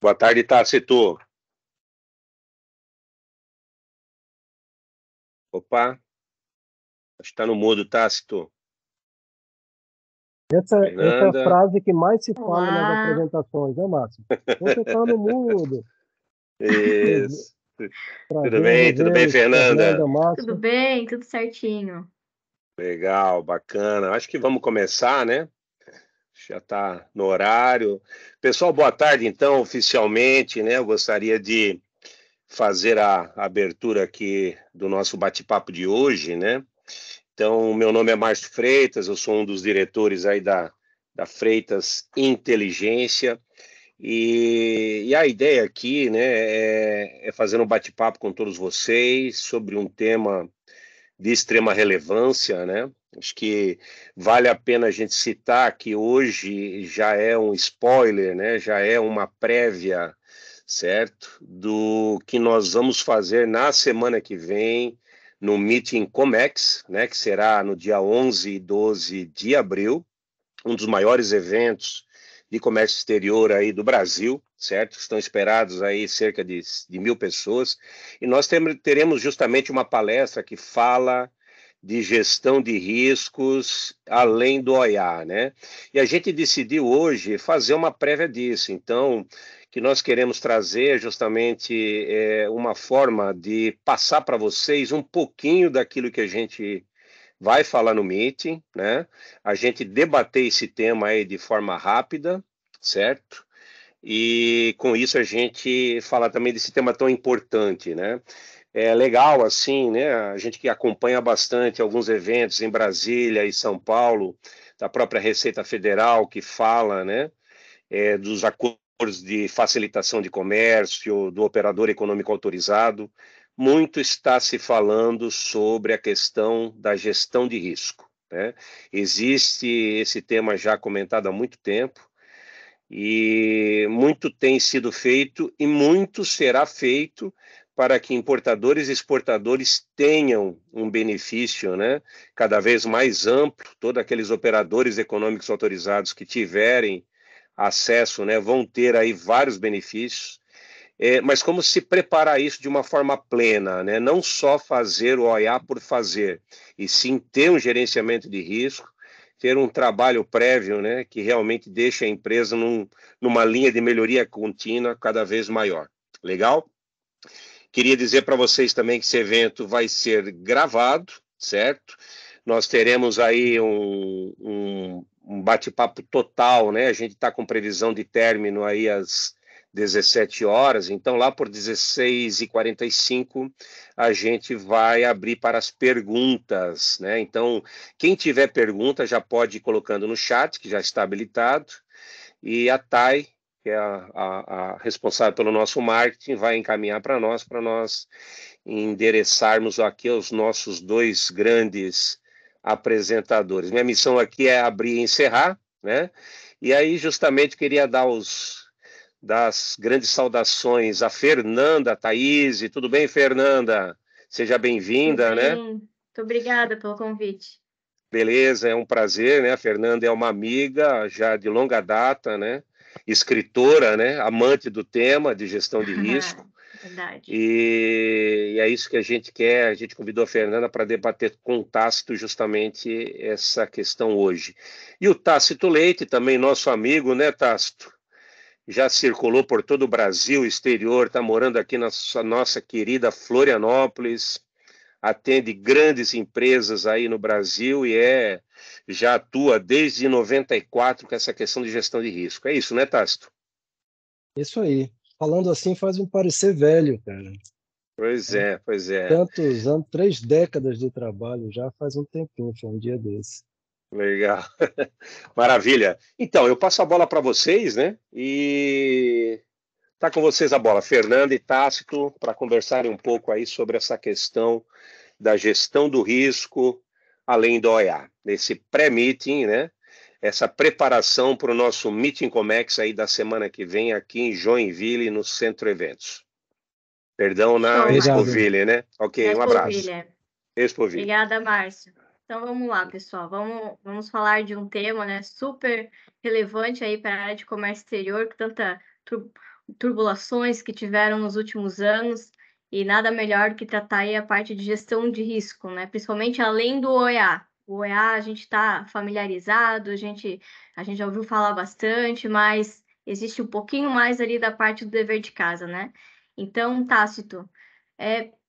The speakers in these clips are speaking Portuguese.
Boa tarde, Tácito. Opa, acho que está no mudo, Tácito. Essa é a Fernanda. frase que mais se fala nas Olá. apresentações, né, Márcio? Você está no mudo. Isso. Tudo Prazer bem? Tudo bem, revê-los, Fernanda, Fernanda? Márcio. Tudo bem? Tudo certinho. Legal, bacana. Acho que vamos começar, né? Já está no horário. Pessoal, boa tarde, então, oficialmente, né? Eu gostaria de fazer a abertura aqui do nosso bate-papo de hoje, né? Então, meu nome é Márcio Freitas, eu sou um dos diretores aí da Freitas Inteligência. E a ideia aqui, né, é fazer um bate-papo com todos vocês sobre um tema de extrema relevância, né? Acho que vale a pena a gente citar que hoje já é um spoiler, né? Já é uma prévia, certo? Do que nós vamos fazer na semana que vem no Meeting Comex, né? Que será no dia 11 e 12 de abril, um dos maiores eventos de comércio exterior aí do Brasil, certo? Estão esperados aí cerca de 1.000 pessoas, e nós teremos justamente uma palestra que fala de gestão de riscos além do OIA, né? E a gente decidiu hoje fazer uma prévia disso, então, que nós queremos trazer justamente uma forma de passar para vocês um pouquinho daquilo que a gente vai falar no meeting, né? A gente debater esse tema aí de forma rápida, certo? E com isso a gente fala também desse tema tão importante, né? É legal, assim, né? A gente que acompanha bastante alguns eventos em Brasília e São Paulo, da própria Receita Federal, que fala, né? Dos acordos de facilitação de comércio, do operador econômico autorizado. Muito está se falando sobre a questão da gestão de risco, né? Existe esse tema já comentado há muito tempo, e muito tem sido feito e muito será feito para que importadores e exportadores tenham um benefício, né, cada vez mais amplo. Todos aqueles operadores econômicos autorizados que tiverem acesso, né, vão ter aí vários benefícios. Mas como se preparar isso de uma forma plena, né? Não só fazer o OIA por fazer, e sim ter um gerenciamento de risco, ter um trabalho prévio, né, que realmente deixe a empresa numa linha de melhoria contínua cada vez maior. Legal? Queria dizer para vocês também que esse evento vai ser gravado, certo? Nós teremos aí um bate-papo total, né? A gente está com previsão de término aí às 17 horas, então lá por 16h45 a gente vai abrir para as perguntas, né? Então, quem tiver pergunta já pode ir colocando no chat, que já está habilitado, e a Thay, que é a responsável pelo nosso marketing, vai encaminhar para nós endereçarmos aqui os nossos dois grandes apresentadores. Minha missão aqui é abrir e encerrar, né? E aí, justamente, queria dar das grandes saudações a Fernanda, a Thaís. Tudo bem, Fernanda? Seja bem-vinda, né? Muito obrigada pelo convite. Beleza, é um prazer, né? A Fernanda é uma amiga já de longa data, né? Escritora, né? Amante do tema de gestão de risco. Verdade. E é isso que a gente quer. A gente convidou a Fernanda para debater com o Tácito justamente essa questão hoje. E o Tácito Leite, também nosso amigo, né, Tácito? Já circulou por todo o Brasil, exterior, está morando aqui na nossa querida Florianópolis, atende grandes empresas aí no Brasil e já atua desde 94 com essa questão de gestão de risco. É isso, né, Tácito? Isso aí. Falando assim faz me parecer velho, cara. Pois é, pois é. Tantos anos, 3 décadas de trabalho já faz um tempinho, foi um dia desse. Legal. Maravilha. Então, eu passo a bola para vocês, né? E tá com vocês a bola, Fernanda e Tácito, para conversarem um pouco aí sobre essa questão da gestão do risco, além do OEA. Nesse pré-meeting, né? Essa preparação para o nosso Meeting Comex aí da semana que vem aqui em Joinville, no Centro Eventos. Perdão, na Show, Expoville, né? Ok, um abraço. Expoville. Obrigada, Márcio. Então vamos lá, pessoal. Vamos falar de um tema, né, super relevante aí para a área de comércio exterior, com tanta turbulações que tiveram nos últimos anos, e nada melhor do que tratar aí a parte de gestão de risco, né? Principalmente além do OEA. O OEA a gente está familiarizado, a gente já ouviu falar bastante, mas existe um pouquinho mais ali da parte do dever de casa, né? Então, Tácito,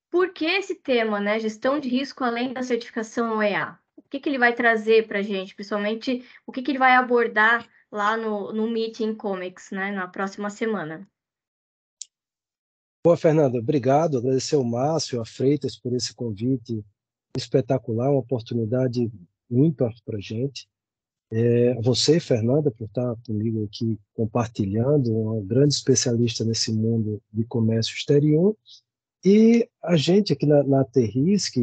por que esse tema, né? Gestão de risco além da certificação OEA? O que ele vai trazer para a gente, principalmente o que ele vai abordar lá no Meeting Comics, né? Na próxima semana. Boa, Fernanda, obrigado. Agradecer ao Márcio, a Freitas por esse convite espetacular, uma oportunidade ímpar para a gente. Você, Fernanda, por estar comigo aqui compartilhando, uma grande especialista nesse mundo de comércio exterior. E a gente aqui na Terrisc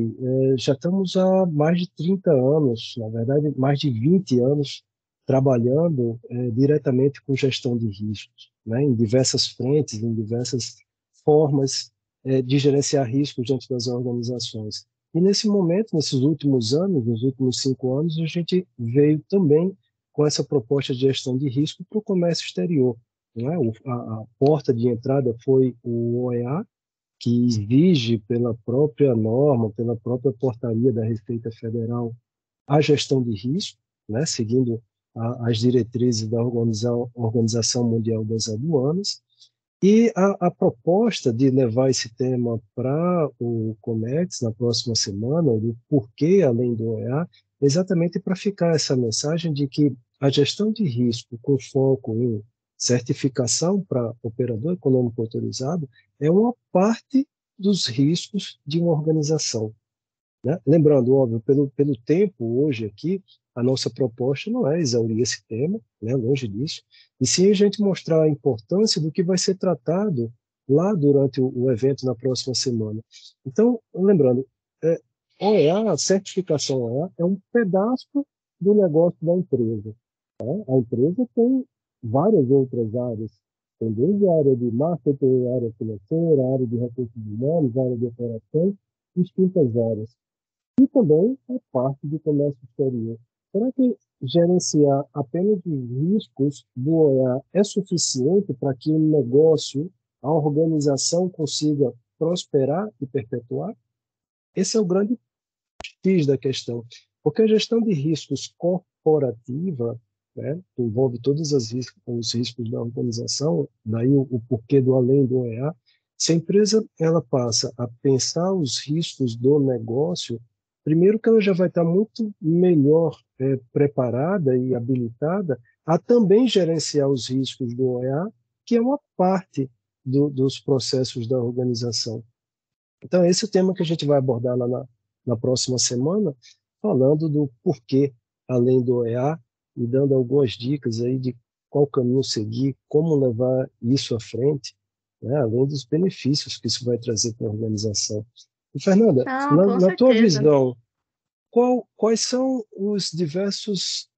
já estamos há mais de 30 anos, na verdade, mais de 20 anos, trabalhando diretamente com gestão de riscos, né, em diversas frentes, em diversas formas de gerenciar riscos dentro das organizações. E nesse momento, nesses últimos anos, nos últimos 5 anos, a gente veio também com essa proposta de gestão de risco para o comércio exterior. Né? A porta de entrada foi o OEA, que exige pela própria norma, pela própria portaria da Receita Federal, a gestão de risco, né, seguindo as diretrizes da Organização Mundial das Aduanas. E a proposta de levar esse tema para o Comex na próxima semana, do porquê além do OEA, é exatamente para ficar essa mensagem de que a gestão de risco com foco em certificação para operador econômico autorizado é uma parte dos riscos de uma organização. Né? Lembrando, óbvio, pelo tempo hoje aqui, a nossa proposta não é exaurir esse tema, né? Longe disso, e sim a gente mostrar a importância do que vai ser tratado lá durante o evento na próxima semana. Então, lembrando, OEA, a certificação OEA, é um pedaço do negócio da empresa. Tá? A empresa tem várias outras áreas, tem desde a área de marketing, a área financeira, a área de recursos humanos, a área de operações, distintas áreas. E também é parte do comércio exterior. Será que gerenciar apenas os riscos do OEA é suficiente para que o negócio, a organização consiga prosperar e perpetuar? Esse é o grande X da questão. Porque a gestão de riscos corporativa, né, que envolve todos os riscos da organização, daí o porquê do além do OEA, se a empresa ela passa a pensar os riscos do negócio, primeiro que ela já vai estar muito melhor preparada e habilitada a também gerenciar os riscos do OEA, que é uma parte dos processos da organização. Então, esse é o tema que a gente vai abordar lá na próxima semana, falando do porquê, além do OEA, e dando algumas dicas aí de qual caminho seguir, como levar isso à frente, né, além dos benefícios que isso vai trazer para a organização. E, Fernanda, Não, com na tua certeza. visão, quais são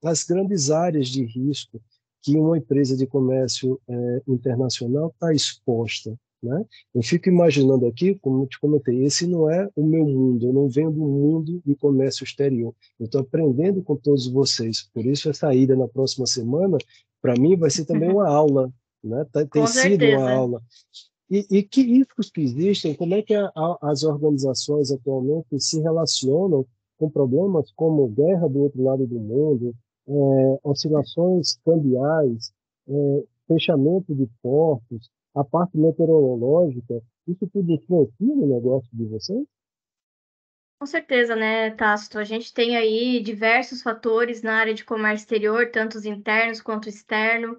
as grandes áreas de risco que uma empresa de comércio internacional está exposta? Né? Eu fico imaginando aqui, como eu te comentei, esse não é o meu mundo, eu não venho do mundo de comércio exterior. Eu estou aprendendo com todos vocês, por isso essa ida na próxima semana, para mim, vai ser também uma aula, né? Tem Com sido uma certeza. aula. E que riscos que existem? Como é que as organizações atualmente se relacionam com problemas como guerra do outro lado do mundo, oscilações cambiais, fechamento de portos, a parte meteorológica? Isso tudo influencia no negócio de vocês? Com certeza, né, Tácito? A gente tem aí diversos fatores na área de comércio exterior, tanto os internos quanto externo,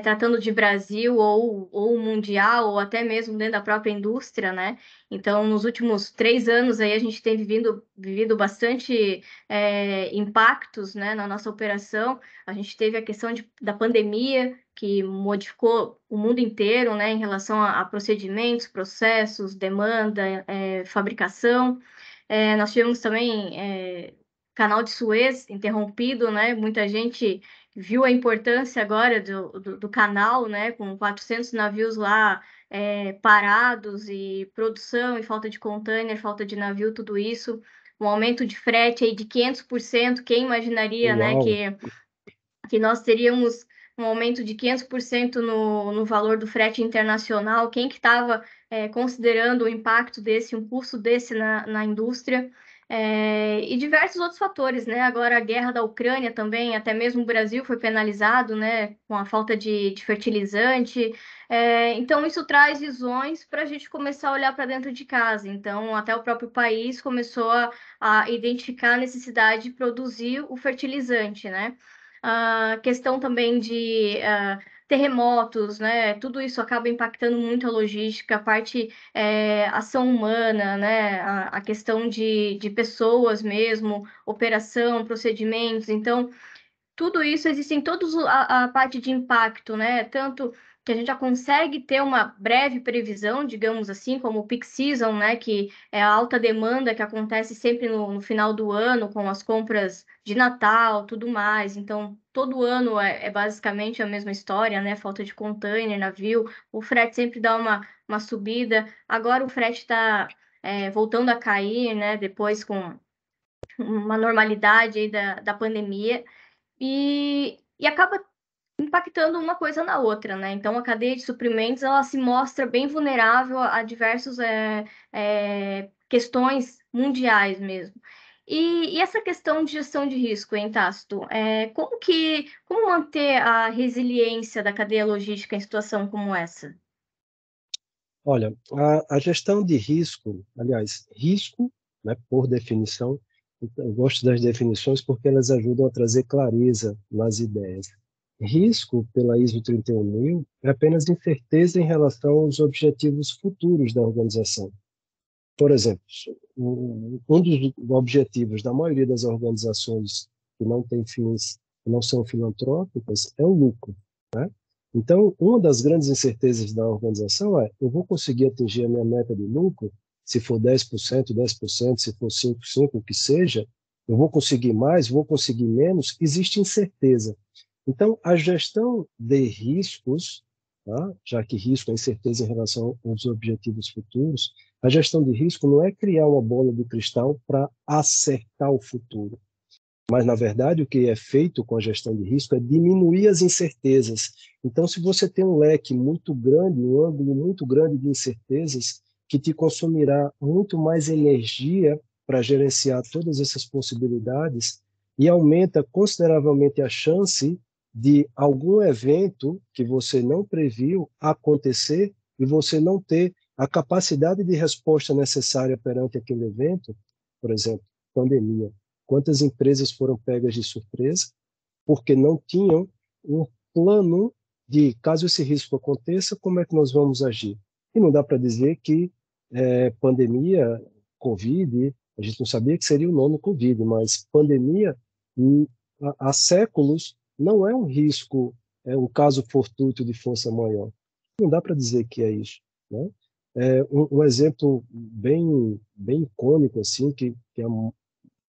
tratando de Brasil ou mundial, ou até mesmo dentro da própria indústria, né? Então, nos últimos 3 anos aí a gente tem vivido bastante impactos, né, na nossa operação. A gente teve a questão da pandemia, que modificou o mundo inteiro, né, em relação a procedimentos, processos, demanda, fabricação. Nós tivemos também canal de Suez interrompido, né? Muita gente viu a importância agora do canal, né? Com 400 navios lá parados, e produção, e falta de container, falta de navio, tudo isso. Um aumento de frete aí de 500%. Quem imaginaria, né? Uau! Que nós teríamos um aumento de 500% no valor do frete internacional. Quem que estava considerando o impacto desse, um custo desse na indústria? E diversos outros fatores, né? Agora a guerra da Ucrânia também, até mesmo o Brasil foi penalizado, né? Com a falta de fertilizante. Então isso traz visões para a gente começar a olhar para dentro de casa. Então até o próprio país começou a identificar a necessidade de produzir o fertilizante, né? A questão também de terremotos, né? Tudo isso acaba impactando muito a logística, a parte ação humana, né? A questão de pessoas mesmo, operação, procedimentos. Então, tudo isso existe em todos a parte de impacto, né? Tanto que a gente já consegue ter uma breve previsão, digamos assim, como o peak season, né? Que é a alta demanda que acontece sempre no final do ano, com as compras de Natal, tudo mais. Então, todo ano é basicamente a mesma história, né? Falta de container, navio, o frete sempre dá uma subida. Agora o frete está voltando a cair, né? Depois com uma normalidade aí da pandemia e acaba impactando uma coisa na outra, né? Então, a cadeia de suprimentos, ela se mostra bem vulnerável a diversas questões mundiais mesmo. E essa questão de gestão de risco, hein, Tácito? Como manter a resiliência da cadeia logística em situação como essa? Olha, a gestão de risco, aliás, risco, né, por definição, eu gosto das definições porque elas ajudam a trazer clareza nas ideias. Risco, pela ISO 31000, é apenas incerteza em relação aos objetivos futuros da organização. Por exemplo, um dos objetivos da maioria das organizações que não têm fins, que não são filantrópicas, é o lucro, né? Então, uma das grandes incertezas da organização é: eu vou conseguir atingir a minha meta de lucro? Se for 10%, 10%, se for 5%, o que seja, eu vou conseguir mais, vou conseguir menos? Existe incerteza. Então, a gestão de riscos, tá? Já que risco é incerteza em relação aos objetivos futuros, a gestão de risco não é criar uma bola de cristal para acertar o futuro. Mas, na verdade, o que é feito com a gestão de risco é diminuir as incertezas. Então, se você tem um leque muito grande, um ângulo muito grande de incertezas, que te consumirá muito mais energia para gerenciar todas essas possibilidades e aumenta consideravelmente a chance de algum evento que você não previu acontecer e você não ter a capacidade de resposta necessária perante aquele evento, por exemplo, pandemia. Quantas empresas foram pegas de surpresa porque não tinham um plano de, caso esse risco aconteça, como é que nós vamos agir? E não dá para dizer que pandemia, Covid, a gente não sabia que seria o nome Covid, mas pandemia, há séculos, não é um risco, é um caso fortuito de força maior. Não dá para dizer que é isso, né? Um exemplo bem icônico, assim, que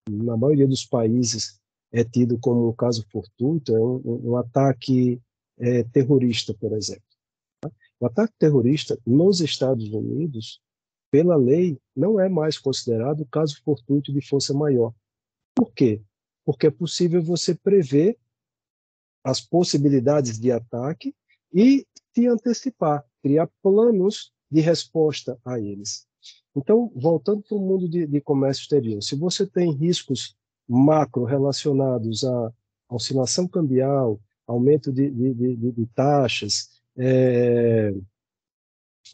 na maioria dos países é tido como um caso fortuito, é um ataque terrorista, por exemplo. O ataque terrorista nos Estados Unidos, pela lei, não é mais considerado caso fortuito de força maior. Por quê? Porque é possível você prever as possibilidades de ataque e se antecipar, criar planos de resposta a eles. Então, voltando para o mundo de comércio exterior, se você tem riscos macro relacionados à oscilação cambial, aumento de taxas,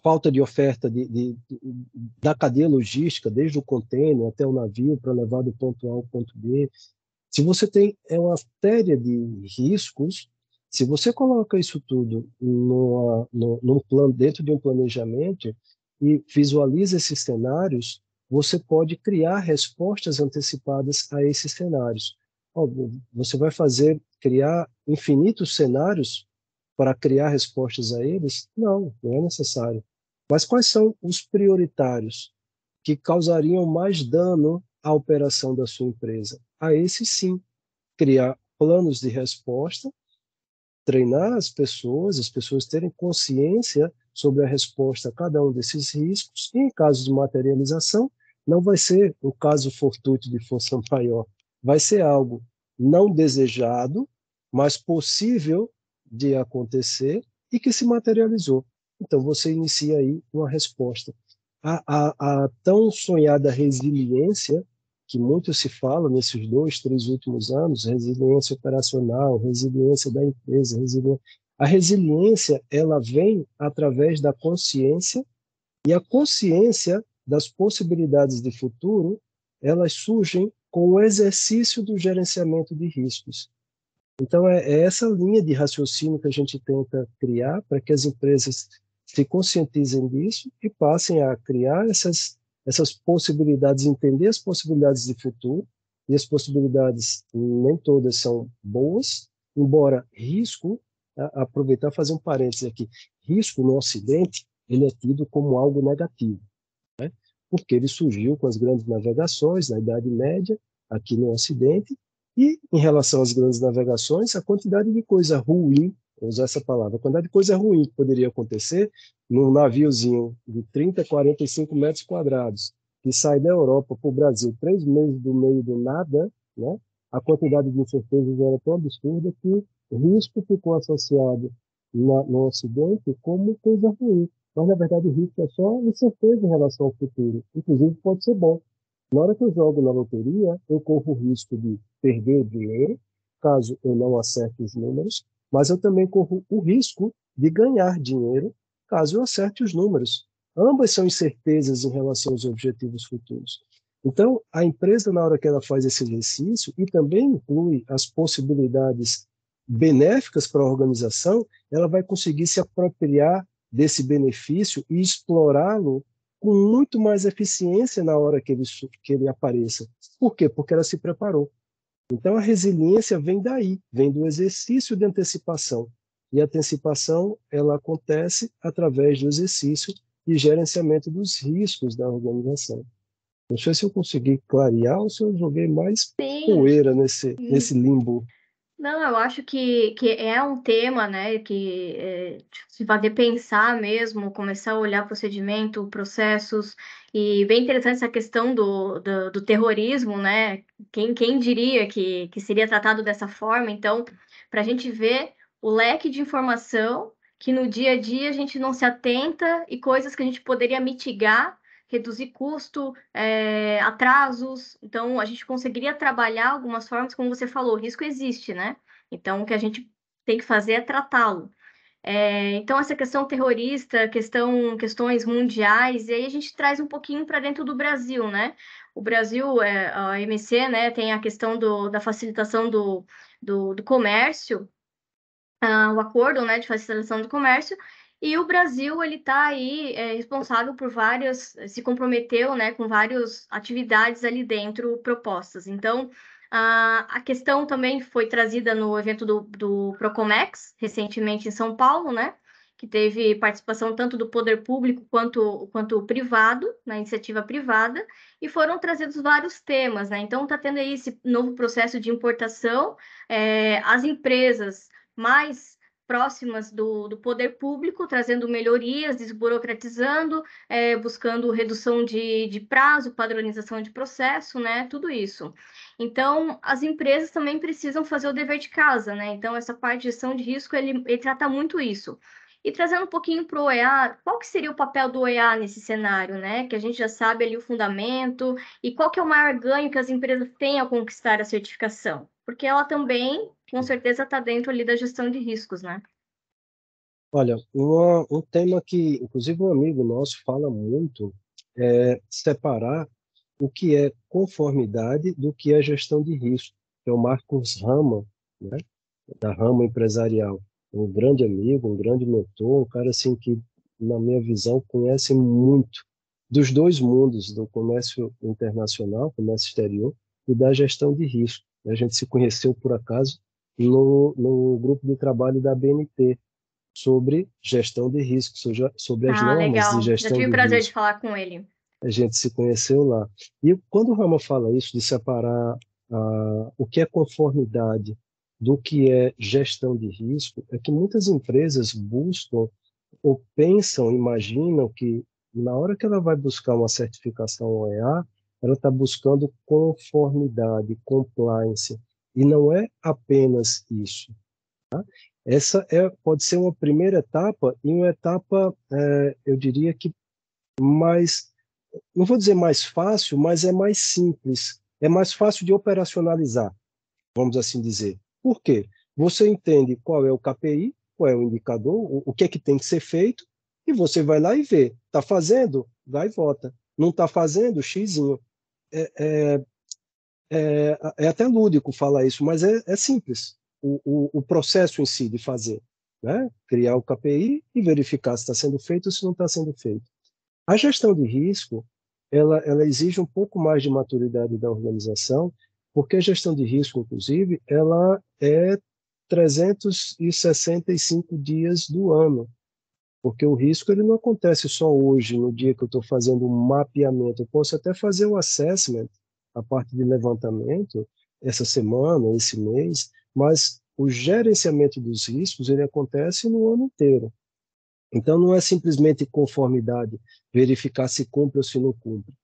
falta de oferta da cadeia logística, desde o contêiner até o navio para levar do ponto A ao ponto B, se você tem uma série de riscos, se você coloca isso tudo num plano, dentro de um planejamento e visualiza esses cenários, você pode criar respostas antecipadas a esses cenários. Você vai criar infinitos cenários para criar respostas a eles? Não é necessário. Mas quais são os prioritários que causariam mais dano à operação da sua empresa? A esse sim, criar planos de resposta, treinar as pessoas terem consciência sobre a resposta a cada um desses riscos, e em caso de materialização, não vai ser um caso fortuito de força maior, vai ser algo não desejado, mas possível de acontecer e que se materializou. Então, você inicia aí uma resposta. A tão sonhada resiliência, que muito se fala nesses 2, 3 últimos anos, resiliência operacional, resiliência da empresa, a resiliência, ela vem através da consciência, e a consciência das possibilidades de futuro, elas surgem com o exercício do gerenciamento de riscos. Então, é essa linha de raciocínio que a gente tenta criar para que as empresas se conscientizem disso e passem a criar essas possibilidades, entender as possibilidades de futuro, e as possibilidades nem todas são boas, embora risco, aproveitar e fazer um parênteses aqui, risco no Ocidente, ele é tido como algo negativo, né? Porque ele surgiu com as grandes navegações na Idade Média, aqui no Ocidente, e em relação às grandes navegações, a quantidade de coisa ruim, vou usar essa palavra, a quantidade de coisa ruim que poderia acontecer num naviozinho de 30, 45 metros quadrados, que sai da Europa para o Brasil 3 meses do meio do nada, né? A quantidade de incertezas era tão absurda que o risco ficou associado no Ocidente como coisa ruim. Mas, na verdade, o risco é só incerteza em relação ao futuro. Inclusive, pode ser bom. Na hora que eu jogo na loteria, eu corro o risco de perder dinheiro, caso eu não acerte os números, mas eu também corro o risco de ganhar dinheiro, caso eu acerte os números. Ambas são incertezas em relação aos objetivos futuros. Então, a empresa, na hora que ela faz esse exercício, e também inclui as possibilidades benéficas para a organização, ela vai conseguir se apropriar desse benefício e explorá-lo com muito mais eficiência na hora que ele apareça. Por quê? Porque ela se preparou. Então, a resiliência vem daí, vem do exercício de antecipação. E a antecipação, ela acontece através do exercício de gerenciamento dos riscos da organização. Não sei se eu consegui clarear ou se eu joguei mais poeira nesse limbo. Não, eu acho que é um tema, né, que se fazer pensar mesmo, começar a olhar procedimento, processos, e bem interessante essa questão do terrorismo, né, quem diria que seria tratado dessa forma, então, para a gente ver o leque de informação que no dia a dia a gente não se atenta e coisas que a gente poderia mitigar, reduzir custo, atrasos. Então, a gente conseguiria trabalhar algumas formas, como você falou, o risco existe, né? Então, o que a gente tem que fazer é tratá-lo. Então, essa questão terrorista, questões mundiais, e aí a gente traz um pouquinho para dentro do Brasil, né? O Brasil, a MC, né, tem a questão da facilitação do comércio, o acordo, né, de facilitação do comércio, e o Brasil, ele está aí responsável por se comprometeu, né, com várias atividades ali dentro propostas. Então, a questão também foi trazida no evento do Procomex, recentemente em São Paulo, né, que teve participação tanto do poder público quanto privado, na iniciativa privada, e foram trazidos vários temas, né? Então, está tendo aí esse novo processo de importação, as empresas mais próximas do poder público, trazendo melhorias, desburocratizando, buscando redução de prazo, padronização de processo, né? Tudo isso. Então, as empresas também precisam fazer o dever de casa, né? Então, essa parte de gestão de risco, ele trata muito isso. E trazendo um pouquinho para o OEA, qual que seria o papel do OEA nesse cenário, né? Que a gente já sabe ali o fundamento, e qual que é o maior ganho que as empresas têm ao conquistar a certificação? Porque ela também, com certeza, está dentro ali da gestão de riscos, né? Olha, um tema que, inclusive, um amigo nosso fala muito é separar o que é conformidade do que é gestão de risco, que é o Marcos Rama, né, da Rama Empresarial. Um grande amigo, um grande mentor, um cara assim que, na minha visão, conhece muito dos dois mundos, do comércio internacional, comércio exterior, e da gestão de risco. A gente se conheceu, por acaso, no grupo de trabalho da BNT, sobre gestão de risco, sobre as normas de Legal. Já gestão tive o de prazer de risco. falar com ele. A gente se conheceu lá. E quando o Rama fala isso, de separar o que é conformidade do que é gestão de risco, é que muitas empresas buscam ou pensam, imaginam que na hora que ela vai buscar uma certificação OEA, ela está buscando conformidade, compliance, e não é apenas isso. Pode ser uma primeira etapa, e uma etapa, eu diria que mais, não vou dizer mais fácil, mas é mais simples, é mais fácil de operacionalizar, vamos assim dizer. Por quê? Você entende qual é o KPI, qual é o indicador, o que é que tem que ser feito, e você vai lá e vê. Está fazendo? Vai e vota. Não está fazendo? Xizinho. É, é, é até lúdico falar isso, mas é simples. O processo em si de fazer, né? Criar o KPI e verificar se está sendo feito ou se não está sendo feito. A gestão de risco, ela exige um pouco mais de maturidade da organização, porque a gestão de risco, inclusive, ela é 365 dias do ano, porque o risco ele não acontece só hoje, no dia que eu estou fazendo um mapeamento. Eu posso até fazer o assessment, a parte de levantamento, essa semana, esse mês, mas o gerenciamento dos riscos ele acontece no ano inteiro. Então, não é simplesmente conformidade, verificar se cumpre ou se não cumpre.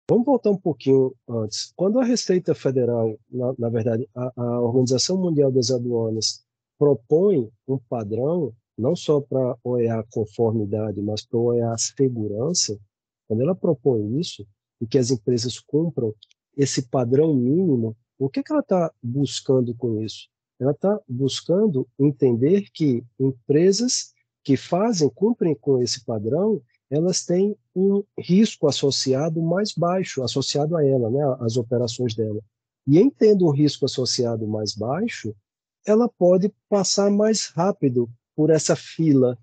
Vamos voltar um pouquinho antes. Quando a Receita Federal, na verdade, a Organização Mundial das Aduanas, propõe um padrão, não só para OEA conformidade, mas para OEA segurança, quando ela propõe isso, e que as empresas cumpram esse padrão mínimo, o que ela está buscando com isso? Ela está buscando entender que empresas que cumprem com esse padrão, elas têm um risco associado mais baixo, associado a ela, né, as operações dela. E em tendo um risco associado mais baixo, ela pode passar mais rápido por essa fila,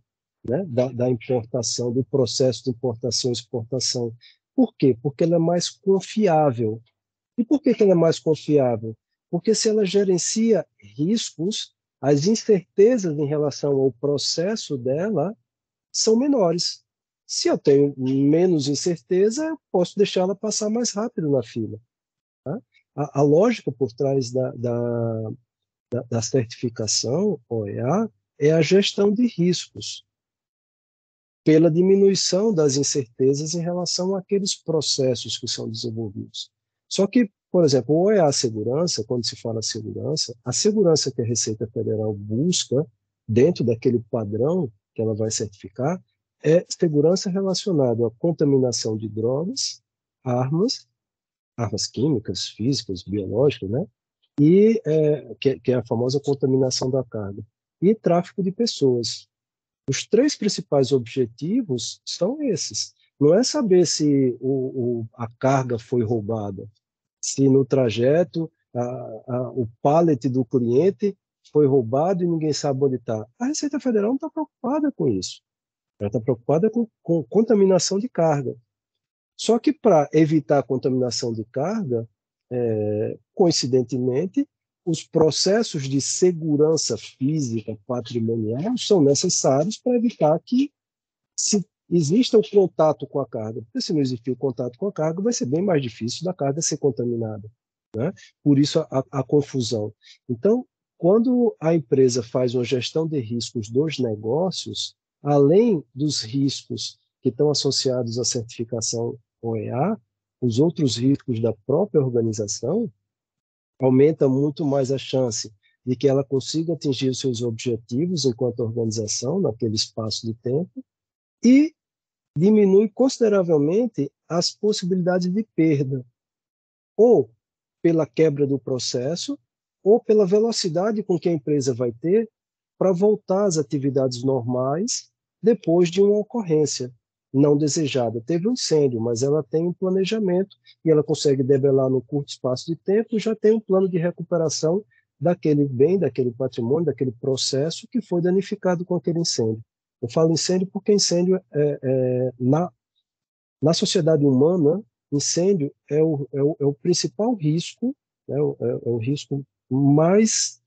né, da importação, do processo de importação e exportação. Por quê? Porque ela é mais confiável. E por que ela é mais confiável? Porque se ela gerencia riscos, as incertezas em relação ao processo dela são menores. Se eu tenho menos incerteza, eu posso deixá-la passar mais rápido na fila. Tá? A lógica por trás da certificação OEA é a gestão de riscos, pela diminuição das incertezas em relação àqueles processos que são desenvolvidos. Só que, por exemplo, o OEA Segurança, quando se fala segurança, a segurança que a Receita Federal busca, dentro daquele padrão que ela vai certificar, é segurança relacionada à contaminação de drogas, armas químicas, físicas, biológicas, né? E que é a famosa contaminação da carga, e tráfico de pessoas. Os três principais objetivos são esses. Não é saber se a carga foi roubada, se no trajeto o pallet do cliente foi roubado e ninguém sabe onde está. A Receita Federal não está preocupada com isso. Ela está preocupada com contaminação de carga. Só que para evitar a contaminação de carga, coincidentemente, os processos de segurança física patrimonial são necessários para evitar que se exista o contato com a carga. Porque se não existir o contato com a carga, vai ser bem mais difícil da carga ser contaminada, né? Por isso a confusão. Então, quando a empresa faz uma gestão de riscos dos negócios, além dos riscos que estão associados à certificação OEA, os outros riscos da própria organização, aumenta muito mais a chance de que ela consiga atingir os seus objetivos enquanto organização naquele espaço de tempo e diminui consideravelmente as possibilidades de perda, ou pela quebra do processo, ou pela velocidade com que a empresa vai ter para voltar às atividades normais depois de uma ocorrência não desejada. Teve um incêndio, mas ela tem um planejamento e ela consegue debelar no curto espaço de tempo e já tem um plano de recuperação daquele bem, daquele patrimônio, daquele processo que foi danificado com aquele incêndio. Eu falo incêndio porque incêndio na sociedade humana, incêndio é o principal risco, né, é o risco mais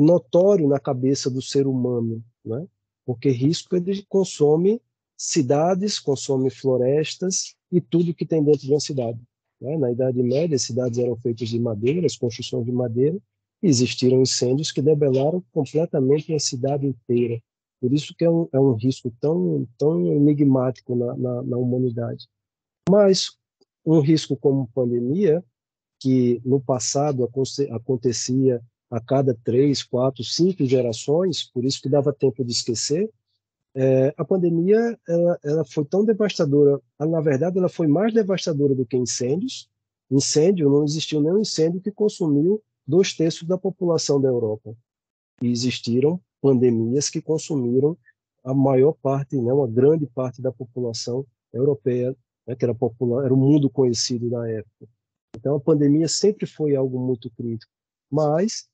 notório na cabeça do ser humano, né? Porque risco ele consome cidades, consome florestas e tudo que tem dentro de uma cidade, né? Na Idade Média, as cidades eram feitas de madeira, as construções de madeira, e existiram incêndios que debelaram completamente a cidade inteira. Por isso que é um risco tão enigmático na humanidade. Mas um risco como pandemia, que no passado acontecia a cada 3, 4, 5 gerações, por isso que dava tempo de esquecer. A pandemia ela foi tão devastadora, na verdade, ela foi mais devastadora do que incêndios. Incêndio, não existiu nenhum incêndio que consumiu 2/3 da população da Europa. E existiram pandemias que consumiram a maior parte, né, uma grande parte da população europeia, né, que era popular, era o mundo conhecido da época. Então, a pandemia sempre foi algo muito crítico. Mas,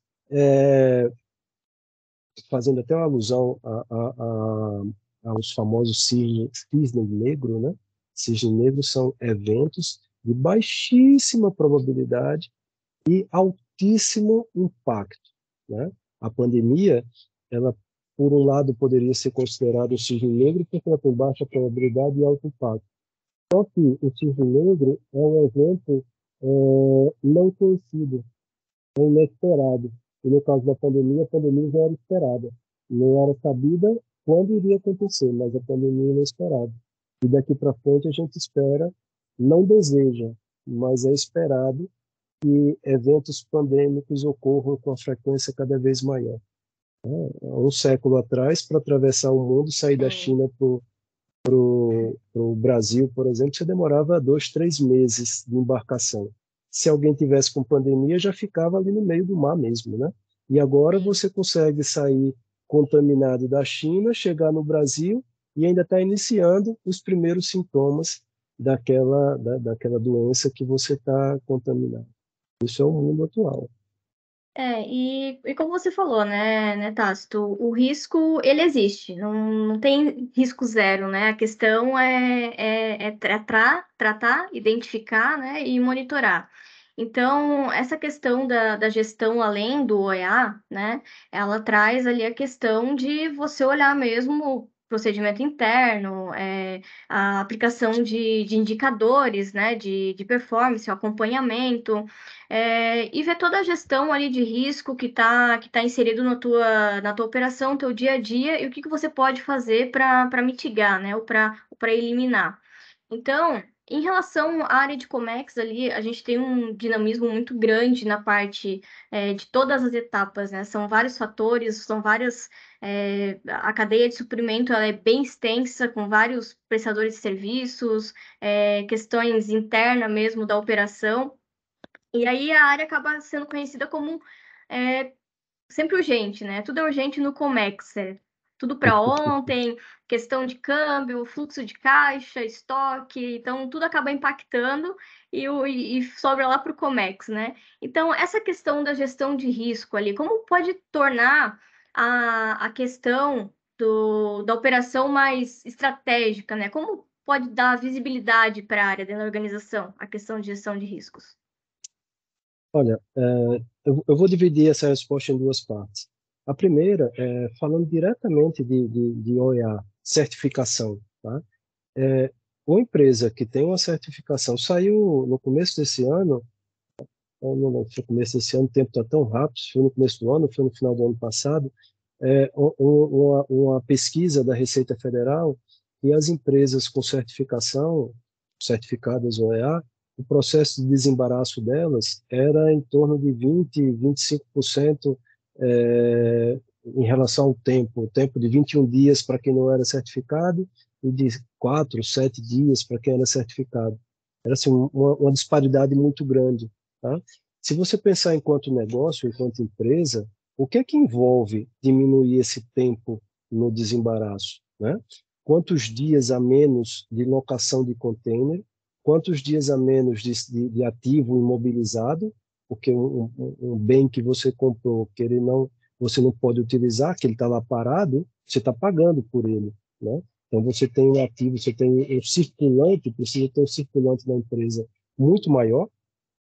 fazendo até uma alusão aos famosos cisne negro, né? Cisne negro são eventos de baixíssima probabilidade e altíssimo impacto, né? A pandemia, ela, por um lado, poderia ser considerada um cisne negro porque ela tem baixa probabilidade e alto impacto. Só que o cisne negro é um evento não conhecido, é inesperado. E no caso da pandemia, a pandemia já era esperada. Não era sabida quando iria acontecer, mas a pandemia é inesperada. E daqui para frente a gente espera, não deseja, mas é esperado que eventos pandêmicos ocorram com a frequência cada vez maior. Há um século atrás, para atravessar o mundo, sair da China para o Brasil, por exemplo, você demorava 2, 3 meses de embarcação. Se alguém tivesse com pandemia, já ficava ali no meio do mar mesmo, né? E agora você consegue sair contaminado da China, chegar no Brasil e ainda está iniciando os primeiros sintomas daquela doença que você está contaminado. Isso é o mundo atual. E como você falou, né, Tácito, o risco, ele existe, não tem risco zero, né? A questão é tratar, identificar, né, e monitorar. Então, essa questão da gestão além do OEA, né, ela traz ali a questão de você olhar mesmo procedimento interno, a aplicação de indicadores, né, de performance, o acompanhamento, e ver toda a gestão ali de risco que tá inserido na tua operação, no teu dia a dia, e o que você pode fazer para mitigar, né, ou para eliminar. Então, em relação à área de Comex ali, a gente tem um dinamismo muito grande na parte de todas as etapas, né? São vários fatores, são várias. A cadeia de suprimento ela é bem extensa, com vários prestadores de serviços, questões internas mesmo da operação. E aí a área acaba sendo conhecida como sempre urgente, né? Tudo é urgente no Comex, tudo para ontem, questão de câmbio, fluxo de caixa, estoque, então tudo acaba impactando e sobra lá para o Comex, né? Então, essa questão da gestão de risco ali, como pode tornar a questão da operação mais estratégica, né? Como pode dar visibilidade para a área da organização, a questão de gestão de riscos? Olha, eu vou dividir essa resposta em duas partes. A primeira é falando diretamente de OEA, certificação. Tá? Uma empresa que tem uma certificação, saiu no começo desse ano, ou não foi no começo desse ano, o tempo está tão rápido, foi no começo do ano, foi no final do ano passado, uma pesquisa da Receita Federal e as empresas com certificação, certificadas OEA, o processo de desembaraço delas era em torno de 25% em relação ao tempo. O tempo de 21 dias para quem não era certificado e de 4, 7 dias para quem era certificado. Era assim, uma disparidade muito grande. Tá? Se você pensar enquanto negócio, enquanto empresa, o que é que envolve diminuir esse tempo no desembaraço? Né? Quantos dias a menos de locação de container, quantos dias a menos de ativo imobilizado, porque um bem que você comprou, que você não pode utilizar, que ele está lá parado, você está pagando por ele. Né? Então, você tem um ativo, você tem um circulante, precisa ter um circulante na empresa muito maior,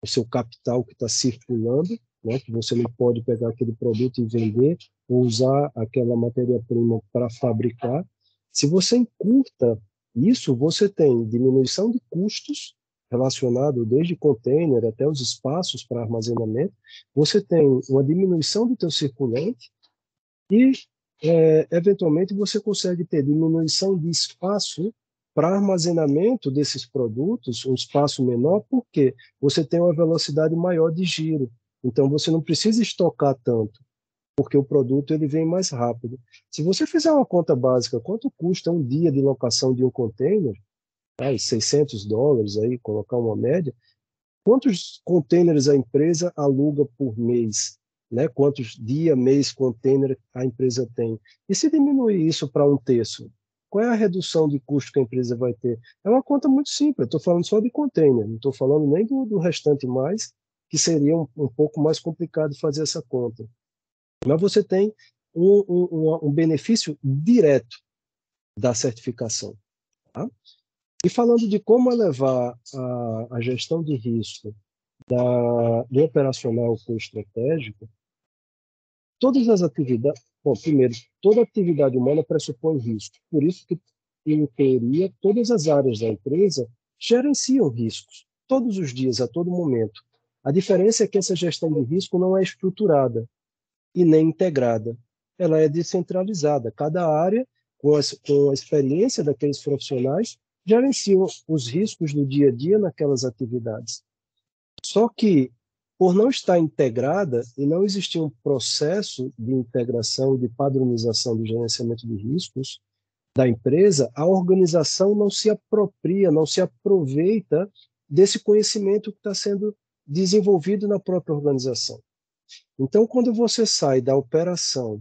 o seu capital que está circulando, né, que você não pode pegar aquele produto e vender, ou usar aquela matéria-prima para fabricar. Se você encurta isso, você tem diminuição de custos relacionado desde container até os espaços para armazenamento, você tem uma diminuição do teu circulante e, eventualmente, você consegue ter diminuição de espaço para armazenamento desses produtos, um espaço menor, porque você tem uma velocidade maior de giro. Então, você não precisa estocar tanto, porque o produto ele vem mais rápido. Se você fizer uma conta básica, quanto custa um dia de locação de um container? $600, aí, colocar uma média. Quantos containers a empresa aluga por mês? Né? Quantos dia, mês, container a empresa tem? E se diminuir isso para um terço? Qual é a redução de custo que a empresa vai ter? É uma conta muito simples, estou falando só de container, não estou falando nem do restante mais, que seria um pouco mais complicado fazer essa conta. Mas você tem um benefício direto da certificação. Tá? E falando de como elevar a gestão de risco do operacional para o estratégico, todas as atividades, bom, primeiro, toda atividade humana pressupõe risco. Por isso que, em teoria, todas as áreas da empresa gerenciam riscos, todos os dias, a todo momento. A diferença é que essa gestão de risco não é estruturada e nem integrada. Ela é descentralizada. Cada área, com a experiência daqueles profissionais, gerenciam os riscos do dia a dia naquelas atividades. Só que, por não estar integrada e não existir um processo de integração, de padronização do gerenciamento de riscos da empresa, a organização não se apropria, não se aproveita desse conhecimento que está sendo desenvolvido na própria organização. Então, quando você sai da operação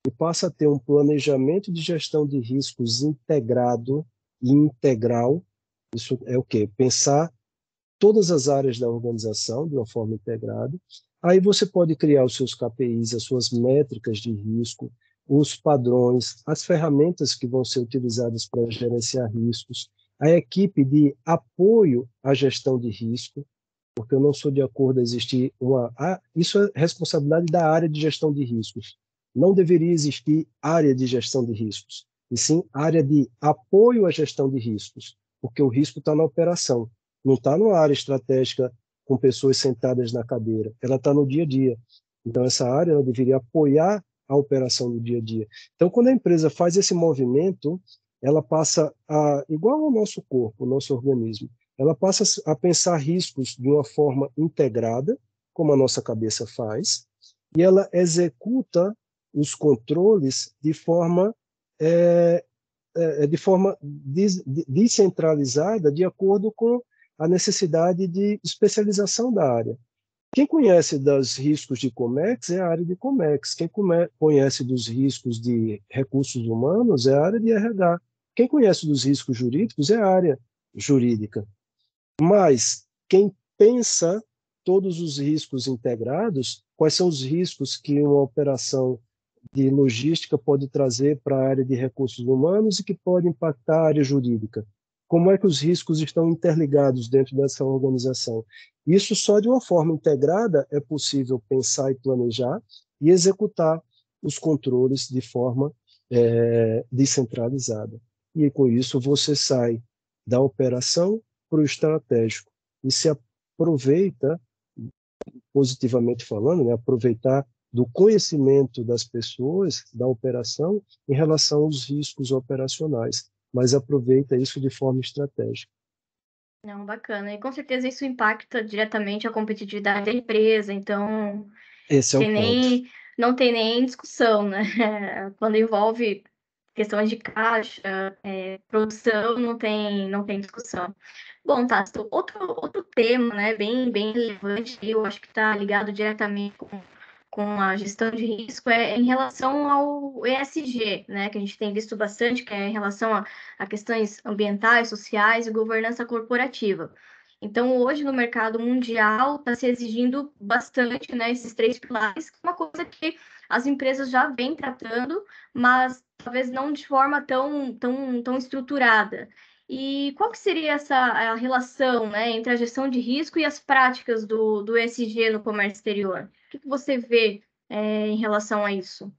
e passa a ter um planejamento de gestão de riscos integrado e integral, isso é o quê? Pensar todas as áreas da organização de uma forma integrada. Aí você pode criar os seus KPIs, as suas métricas de risco, os padrões, as ferramentas que vão ser utilizadas para gerenciar riscos, a equipe de apoio à gestão de risco, porque eu não sou de acordo a existir isso é responsabilidade da área de gestão de riscos. Não deveria existir área de gestão de riscos, e sim área de apoio à gestão de riscos, porque o risco está na operação. Não está numa área estratégica com pessoas sentadas na cadeira, ela está no dia a dia. Então, essa área ela deveria apoiar a operação do dia a dia. Então, quando a empresa faz esse movimento, ela passa igual ao nosso corpo, o nosso organismo, ela passa a pensar riscos de uma forma integrada, como a nossa cabeça faz, e ela executa os controles de forma descentralizada, de acordo com a necessidade de especialização da área. Quem conhece dos riscos de Comex é a área de Comex. Quem conhece dos riscos de recursos humanos é a área de RH. Quem conhece dos riscos jurídicos é a área jurídica. Mas quem pensa todos os riscos integrados, quais são os riscos que uma operação de logística pode trazer para a área de recursos humanos e que pode impactar a área jurídica? Como é que os riscos estão interligados dentro dessa organização? Isso só de uma forma integrada é possível pensar e planejar e executar os controles de forma descentralizada. E com isso você sai da operação para o estratégico e se aproveita, positivamente falando, né, aproveitar do conhecimento das pessoas, da operação, em relação aos riscos operacionais, mas aproveita isso de forma estratégica. Não, bacana. E com certeza isso impacta diretamente a competitividade da empresa, então Esse é o ponto. não tem nem discussão, né? Quando envolve questões de caixa, produção, não tem discussão. Bom, Tato, outro tema, né, bem relevante, eu acho que está ligado diretamente com a gestão de risco é em relação ao ESG, né, que a gente tem visto bastante, que é em relação a questões ambientais, sociais e governança corporativa. Então, hoje no mercado mundial está se exigindo bastante, né, esses três pilares, que é uma coisa que as empresas já vêm tratando, mas talvez não de forma tão estruturada. E qual que seria a relação, né, entre a gestão de risco e as práticas do ESG no comércio exterior? O que você vê em relação a isso?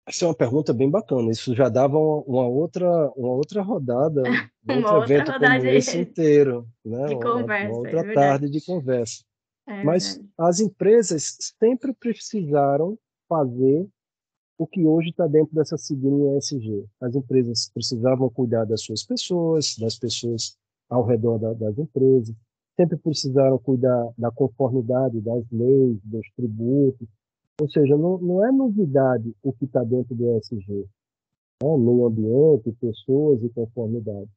Essa é uma pergunta bem bacana. Isso já dava uma outra rodada, um Uma outro outra evento como rodada esse inteiro, né? de Uma conversa, é outra verdade. tarde de conversa. É Mas verdade. as empresas sempre precisaram fazer o que hoje está dentro dessa sigla ESG. As empresas precisavam cuidar das suas pessoas, das pessoas ao redor das empresas, sempre precisaram cuidar da conformidade das leis, dos tributos, ou seja, não é novidade o que está dentro do ESG, né? Meio ambiente, pessoas e conformidade.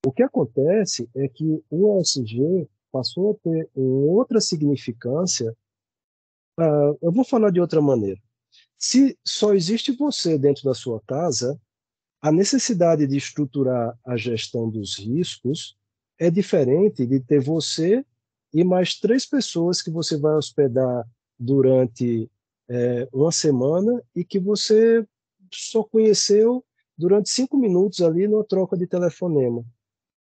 O que acontece é que o ESG passou a ter uma outra significância. Eu vou falar de outra maneira. Se só existe você dentro da sua casa, a necessidade de estruturar a gestão dos riscos é diferente de ter você e mais 3 pessoas que você vai hospedar durante uma semana e que você só conheceu durante 5 minutos ali numa troca de telefonema.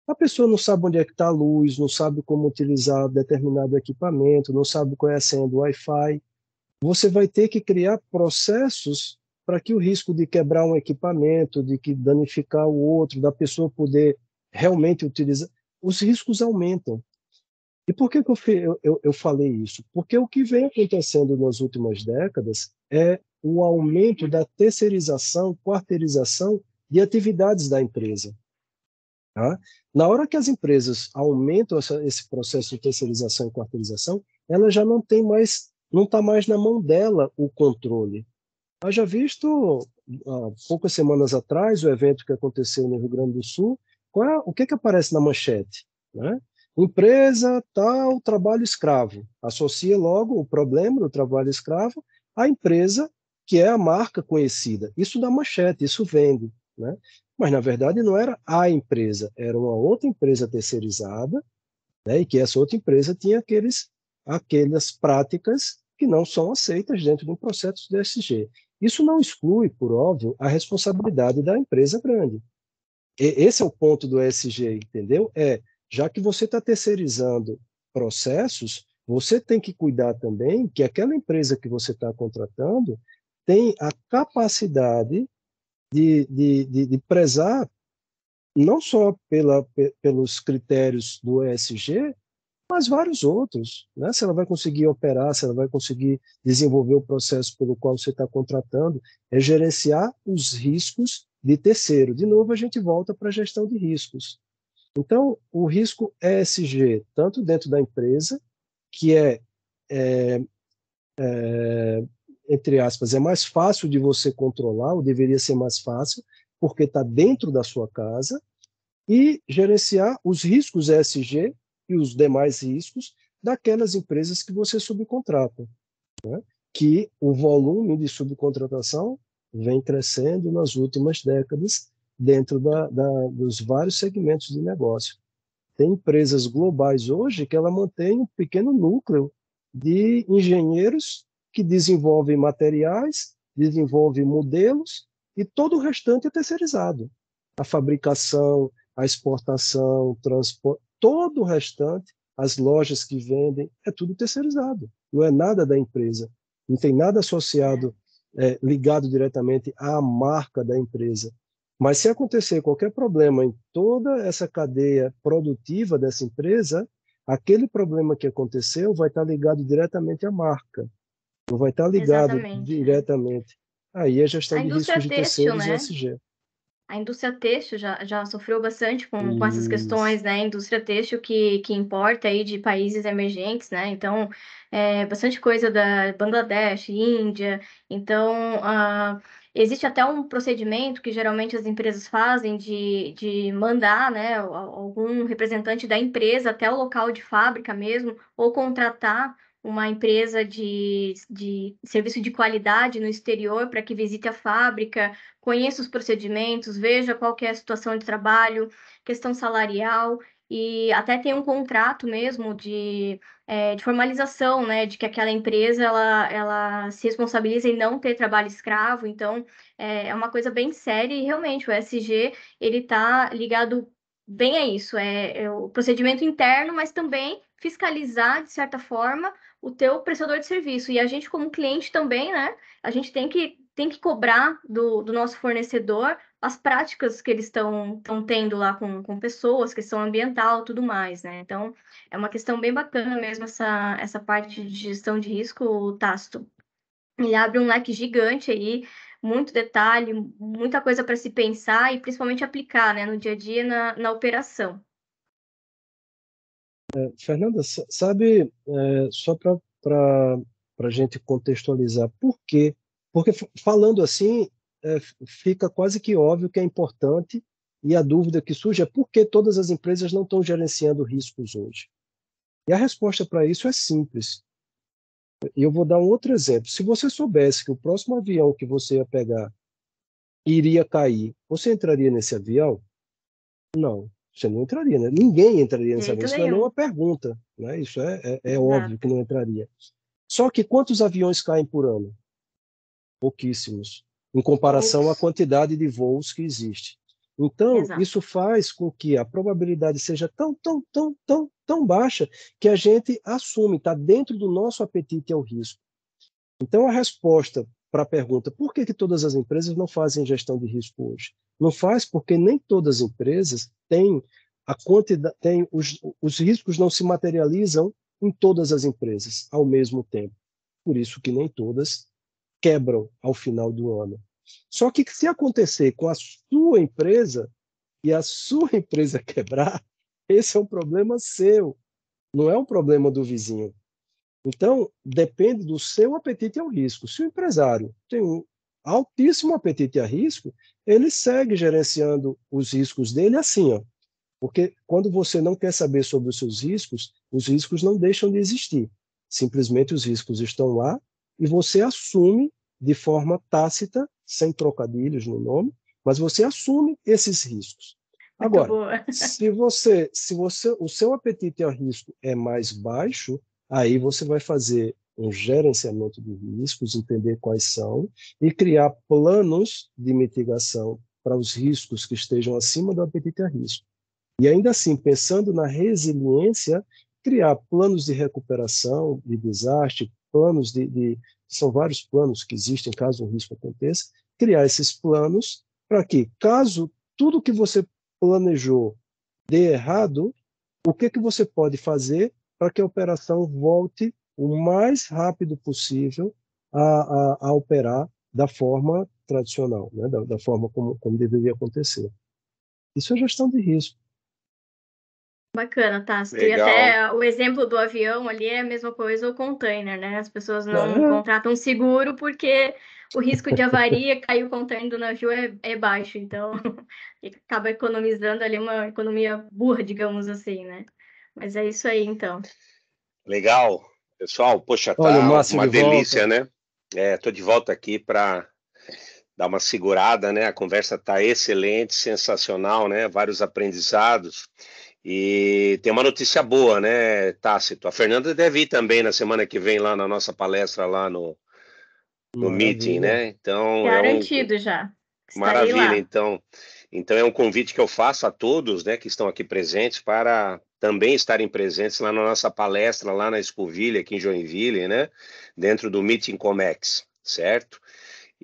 A pessoa não sabe onde é que está a luz, não sabe como utilizar determinado equipamento, não sabe qual é a senha do Wi-Fi. Você vai ter que criar processos para que o risco de quebrar um equipamento, de que danificar o outro, da pessoa poder realmente utilizar, os riscos aumentam. E por que eu falei isso? Porque o que vem acontecendo nas últimas décadas é o aumento da terceirização, quarteirização de atividades da empresa. Tá? Na hora que as empresas aumentam esse processo de terceirização e quarteirização, ela já não está mais na mão dela o controle. Haja visto, há poucas semanas atrás, o evento que aconteceu no Rio Grande do Sul, o que aparece na manchete? Né? Empresa tal, trabalho escravo. Associa logo o problema do trabalho escravo à empresa, que é a marca conhecida. Isso dá manchete, isso vende. Né? Mas, na verdade, não era a empresa, era uma outra empresa terceirizada, né? E que essa outra empresa tinha aquelas práticas que não são aceitas dentro de um processo de ESG. Isso não exclui, por óbvio, a responsabilidade da empresa grande. Esse é o ponto do ESG, entendeu? Já que você está terceirizando processos, você tem que cuidar também que aquela empresa que você está contratando tem a capacidade de prezar não só pelos critérios do ESG, mas vários outros, né? Se ela vai conseguir operar, se ela vai conseguir desenvolver o processo pelo qual você está contratando, é gerenciar os riscos de terceiro. De novo, a gente volta para a gestão de riscos. Então, o risco ESG, tanto dentro da empresa, que entre aspas, é mais fácil de você controlar, ou deveria ser mais fácil, porque está dentro da sua casa, e gerenciar os riscos ESG e os demais riscos daquelas empresas que você subcontrata, né? Que o volume de subcontratação vem crescendo nas últimas décadas dentro dos vários segmentos de negócio. Tem empresas globais hoje que ela mantém um pequeno núcleo de engenheiros que desenvolvem materiais, desenvolvem modelos e todo o restante é terceirizado. A fabricação, a exportação, o transporte, todo o restante, as lojas que vendem, é tudo terceirizado. Não é nada da empresa. Não tem nada associado, ligado diretamente à marca da empresa. Mas se acontecer qualquer problema em toda essa cadeia produtiva dessa empresa, aquele problema que aconteceu vai estar ligado diretamente à marca. Não vai estar ligado Exatamente, né? diretamente. Aí a gestão A de indústria riscos de têxtil, terceiros, né? ESG. A indústria têxtil já sofreu bastante com essas Isso. questões, né? A indústria têxtil que importa aí de países emergentes, né? Então, bastante coisa da Bangladesh, Índia. Então, existe até um procedimento que geralmente as empresas fazem de mandar, né, algum representante da empresa até o local de fábrica mesmo, ou contratar uma empresa de serviço de qualidade no exterior para que visite a fábrica, conheça os procedimentos, veja qual que é a situação de trabalho, questão salarial, e até tem um contrato mesmo de formalização, né, de que aquela empresa ela se responsabiliza em não ter trabalho escravo. Então, é uma coisa bem séria e realmente o ESG ele está ligado bem a isso, é o procedimento interno, mas também fiscalizar, de certa forma, o teu prestador de serviço. E a gente, como cliente também, né, a gente tem que cobrar do nosso fornecedor as práticas que eles estão tendo lá com pessoas, questão ambiental, tudo mais, né? Então, é uma questão bem bacana mesmo essa parte de gestão de risco, Tácito. Ele abre um leque gigante aí, muito detalhe, muita coisa para se pensar e principalmente aplicar, né, no dia a dia, na operação. Fernanda, sabe, só para a gente contextualizar, por quê? Porque falando assim, fica quase que óbvio que é importante, e a dúvida que surge é por que todas as empresas não estão gerenciando riscos hoje? E a resposta para isso é simples. E eu vou dar um outro exemplo. Se você soubesse que o próximo avião que você ia pegar iria cair, você entraria nesse avião? Não, você não entraria, né? Ninguém entraria De nesse avião. jeito Isso não é nem nenhum. uma pergunta, né? Isso é óbvio que Exato. não entraria. Só que quantos aviões caem por ano? Pouquíssimos, em comparação à Poucos. quantidade de voos que existe. Então, Exato. isso faz com que a probabilidade seja tão baixa que a gente assume, está dentro do nosso apetite ao risco. Então, a resposta para a pergunta por que todas as empresas não fazem gestão de risco hoje? Não faz porque nem todas as empresas têm a quantidade, os riscos não se materializam em todas as empresas ao mesmo tempo. Por isso que nem todas quebram ao final do ano. Só que se acontecer com a sua empresa e a sua empresa quebrar, esse é um problema seu, não é um problema do vizinho. Então, depende do seu apetite ao risco. Se o empresário tem um altíssimo apetite a risco, ele segue gerenciando os riscos dele assim, ó. Porque quando você não quer saber sobre os riscos não deixam de existir. Simplesmente os riscos estão lá e você assume de forma tácita, sem trocadilhos no nome, mas você assume esses riscos. Muito Agora, boa. se o seu apetite a risco é mais baixo, aí você vai fazer um gerenciamento de riscos, entender quais são e criar planos de mitigação para os riscos que estejam acima do apetite a risco. E ainda assim, pensando na resiliência, criar planos de recuperação de desastre, são vários planos que existem caso um risco aconteça, criar esses planos para que, caso tudo que você planejou dê errado, o que você pode fazer para que a operação volte o mais rápido possível a operar da forma tradicional, né? Da forma como deveria acontecer. Isso é gestão de risco. Bacana, tá? E Legal. até o exemplo do avião ali é a mesma coisa o container, né? As pessoas não É, contratam seguro porque o risco de avaria, cair o container do navio é baixo. Então, acaba economizando ali uma economia burra, digamos assim, né? Mas é isso aí, então. Legal. Pessoal, poxa, olha, o tá Márcio uma de volta. delícia, né? Tô de volta aqui para dar uma segurada, né? A conversa tá excelente, sensacional, né? Vários aprendizados. E tem uma notícia boa, né, Tácito? A Fernanda deve ir também na semana que vem lá na nossa palestra lá no meeting, Maravilha. né? Então é um Garantido já. Estarei maravilha. lá. Então é um convite que eu faço a todos, né, que estão aqui presentes para também estarem presentes lá na nossa palestra lá na Expovilha, aqui em Joinville, né? Dentro do Meeting Comex, certo?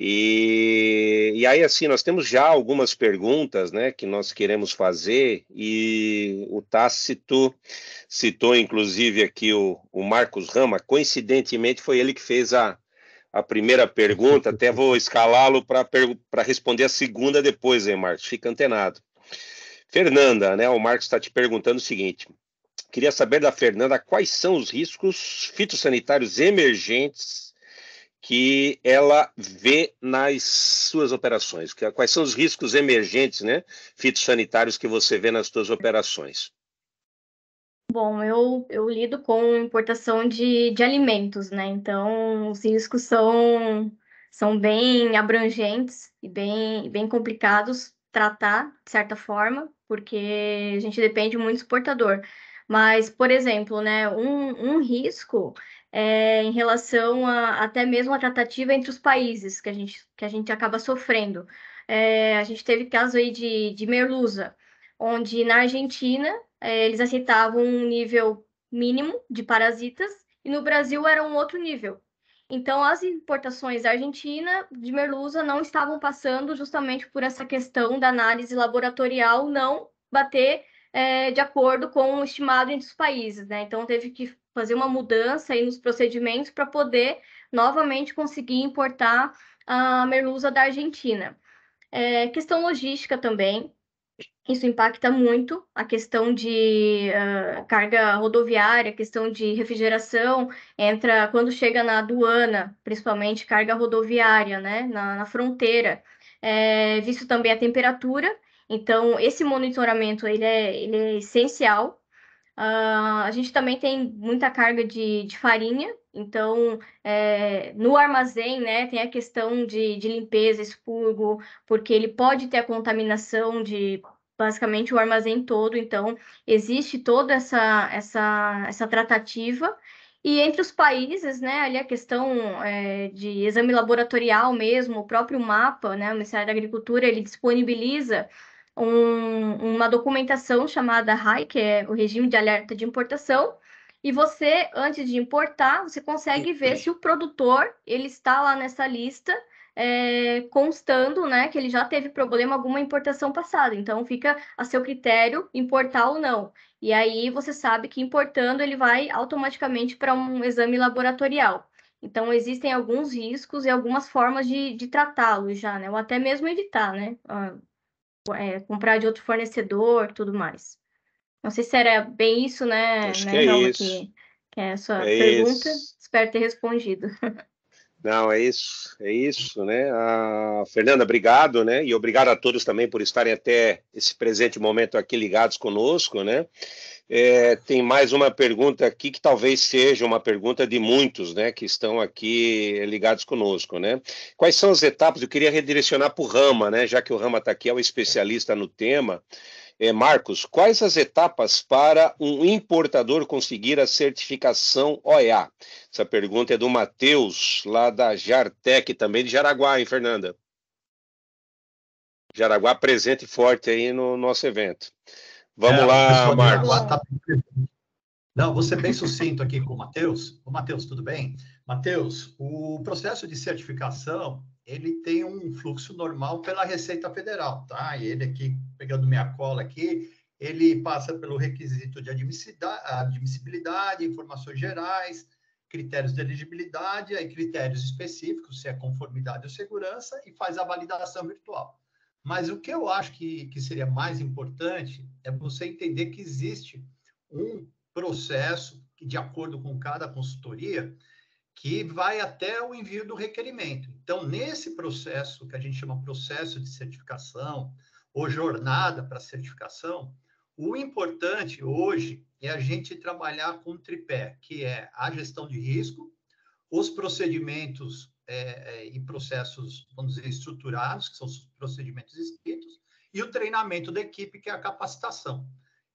E aí, assim, nós temos já algumas perguntas, né, que nós queremos fazer, e o Tácito citou, inclusive, aqui o Marcos Rama, coincidentemente foi ele que fez a primeira pergunta, até vou escalá-lo para responder a segunda depois, hein, Marcos? Fica antenado. Fernanda, né, o Marcos está te perguntando o seguinte, queria saber da Fernanda quais são os riscos fitossanitários emergentes que ela vê nas suas operações? Quais são os riscos emergentes, né, fitossanitários que você vê nas suas operações? Bom, eu lido com importação de alimentos, né? Então, os riscos são bem abrangentes e bem complicados tratar, de certa forma, porque a gente depende muito do exportador. Mas, por exemplo, né, um risco é em relação até mesmo a tratativa entre os países que a gente acaba sofrendo. A gente teve caso aí de merluza, onde na Argentina eles aceitavam um nível mínimo de parasitas e no Brasil era um outro nível. Então, as importações da Argentina de merluza não estavam passando justamente por essa questão da análise laboratorial não bater de acordo com o estimado entre os países, né? Então, teve que fazer uma mudança aí nos procedimentos para poder novamente conseguir importar a merluza da Argentina. Questão logística também. Isso impacta muito a questão de carga rodoviária, a questão de refrigeração, entra quando chega na aduana, principalmente carga rodoviária, né, na fronteira. Visto também a temperatura, então esse monitoramento ele é essencial. A gente também tem muita carga de farinha, então no armazém, né, tem a questão de limpeza, expurgo, porque ele pode ter a contaminação de basicamente o armazém todo, então existe toda essa tratativa. E entre os países, né, ali a questão de exame laboratorial mesmo, o próprio mapa, né, o Ministério da Agricultura, ele disponibiliza uma documentação chamada RAI, que é o Regime de Alerta de Importação, e você, antes de importar, você consegue ver se o produtor ele está lá nessa lista, constando, né, que ele já teve problema alguma importação passada. Então, fica a seu critério importar ou não. E aí você sabe que importando ele vai automaticamente para um exame laboratorial. Então, existem alguns riscos e algumas formas de tratá-los já, né? Ou até mesmo evitar, né? Comprar de outro fornecedor, tudo mais. Não sei se era bem isso, Acho que é Rama, isso. que é a sua É pergunta. isso. Espero ter respondido. Não, é isso, né? Fernanda, obrigado, né? E obrigado a todos também por estarem até esse presente momento aqui ligados conosco, né? Tem mais uma pergunta aqui que talvez seja uma pergunta de muitos, né, que estão aqui ligados conosco, né? Quais são as etapas? Eu queria redirecionar para o Rama, né? Já que o Rama está aqui, é o especialista no tema. Marcos, quais as etapas para um importador conseguir a certificação OEA? Essa pergunta é do Matheus, lá da Jartec, também de Jaraguá, hein, Fernanda? Jaraguá presente e forte aí no nosso evento. Vamos o lá, pessoal de Marcos. Jaraguá tá... Não, vou ser bem sucinto aqui com o Matheus. Ô, Matheus, tudo bem? Matheus, o processo de certificação, ele tem um fluxo normal pela Receita Federal, tá? E ele aqui, pegando minha cola aqui, ele passa pelo requisito de admissibilidade, informações gerais, critérios de elegibilidade, aí critérios específicos, se é conformidade ou segurança, e faz a validação virtual. Mas o que eu acho que seria mais importante é você entender que existe um processo que, de acordo com cada consultoria, que vai até o envio do requerimento. Então, nesse processo, que a gente chama processo de certificação, ou jornada para certificação, o importante hoje é a gente trabalhar com um tripé, que é a gestão de risco, os procedimentos e processos, vamos dizer, estruturados, que são os procedimentos escritos, e o treinamento da equipe, que é a capacitação.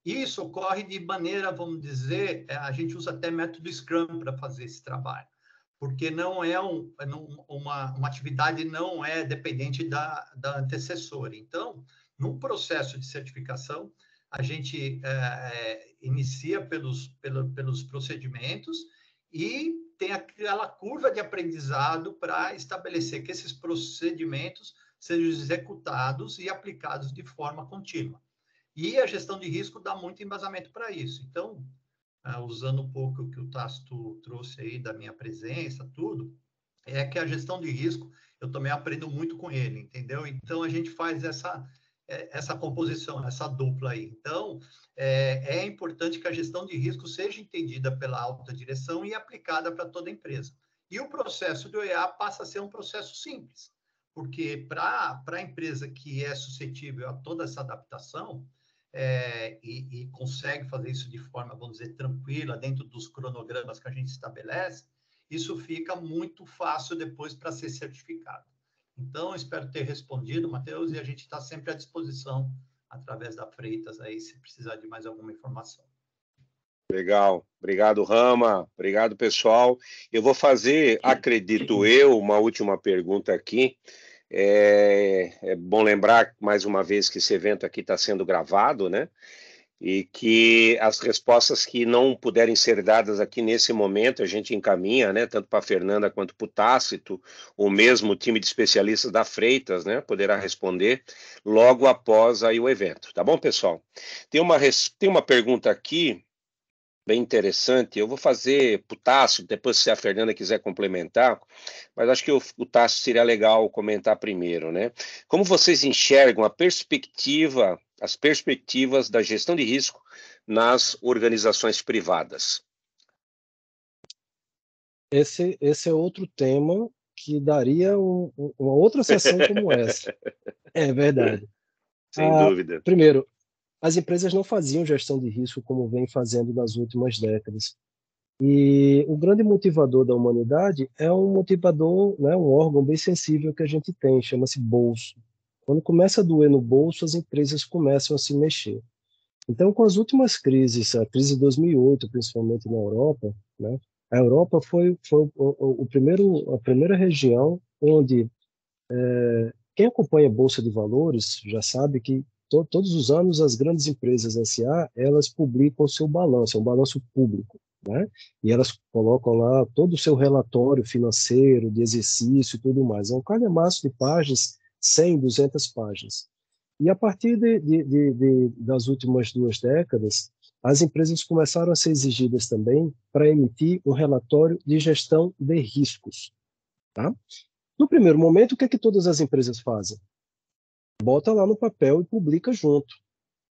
Isso ocorre de maneira, vamos dizer, a gente usa até método Scrum para fazer esse trabalho, porque não é uma atividade não é dependente da antecessora. Então, no processo de certificação, a gente inicia pelos procedimentos e tem aquela curva de aprendizado para estabelecer que esses procedimentos sejam executados e aplicados de forma contínua. E a gestão de risco dá muito embasamento para isso. Então, usando um pouco o que o Tácito trouxe aí da minha presença, tudo, é que a gestão de risco, eu também aprendo muito com ele, entendeu? Então, a gente faz essa composição, essa dupla aí. Então, é importante que a gestão de risco seja entendida pela alta direção e aplicada para toda a empresa. E o processo do OEA passa a ser um processo simples, porque para a empresa que é suscetível a toda essa adaptação, e consegue fazer isso de forma, vamos dizer, tranquila, dentro dos cronogramas que a gente estabelece, isso fica muito fácil depois para ser certificado. Então, espero ter respondido, Matheus, e a gente está sempre à disposição através da Freitas aí, se precisar de mais alguma informação. Legal, obrigado, Rama, obrigado, pessoal. Eu vou fazer, acredito eu, uma última pergunta aqui. É bom lembrar, mais uma vez, que esse evento aqui está sendo gravado, né? E que as respostas que não puderem ser dadas aqui nesse momento, a gente encaminha, né? Tanto para a Fernanda quanto para o Tácito, ou mesmo o time de especialistas da Freitas, né? Poderá responder logo após aí o evento, tá bom, pessoal? Tem uma pergunta aqui, bem interessante. Eu vou fazer para o Tássio, depois se a Fernanda quiser complementar, mas acho que o Tássio seria legal comentar primeiro, né? Como vocês enxergam a perspectiva as perspectivas da gestão de risco nas organizações privadas. Esse é outro tema que daria uma outra sessão como essa. É verdade. Sem dúvida. Primeiro, as empresas não faziam gestão de risco como vem fazendo nas últimas décadas. E o grande motivador da humanidade é um motivador, né, um órgão bem sensível que a gente tem, chama-se bolso. Quando começa a doer no bolso, as empresas começam a se mexer. Então, com as últimas crises, a crise de 2008, principalmente na Europa, né, a Europa foi a primeira região onde quem acompanha a Bolsa de Valores já sabe que todos os anos as grandes empresas SA, elas publicam o seu balanço, é um balanço público, né? E elas colocam lá todo o seu relatório financeiro, de exercício e tudo mais. É um calhamaço de páginas, 100, 200 páginas. E a partir das últimas 2 décadas, as empresas começaram a ser exigidas também para emitir um relatório de gestão de riscos, tá? No primeiro momento, o que é que todas as empresas fazem? Bota lá no papel e publica junto.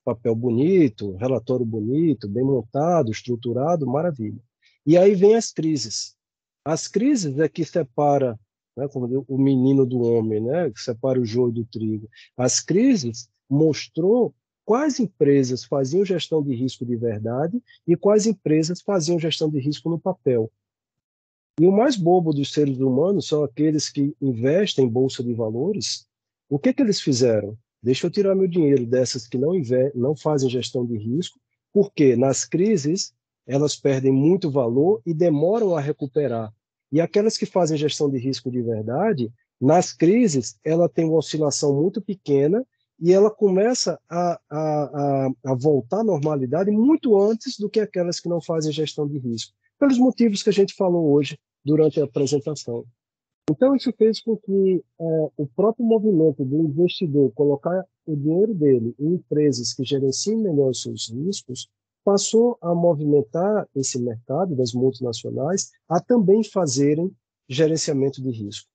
Papel bonito, relatório bonito, bem montado, estruturado, maravilha. E aí vem as crises. As crises é que separa, né, como o menino do homem, né, que separa o joio do trigo. As crises mostrou quais empresas faziam gestão de risco de verdade e quais empresas faziam gestão de risco no papel. E o mais bobo dos seres humanos são aqueles que investem em bolsa de valores. O que eles fizeram? Deixa eu tirar meu dinheiro dessas que não fazem gestão de risco, porque nas crises elas perdem muito valor e demoram a recuperar. E aquelas que fazem gestão de risco de verdade, nas crises, ela tem uma oscilação muito pequena e ela começa a voltar à normalidade muito antes do que aquelas que não fazem gestão de risco, pelos motivos que a gente falou hoje durante a apresentação. Então, isso fez com que o próprio movimento do investidor colocar o dinheiro dele em empresas que gerenciem melhor os seus riscos passou a movimentar esse mercado das multinacionais a também fazerem gerenciamento de risco.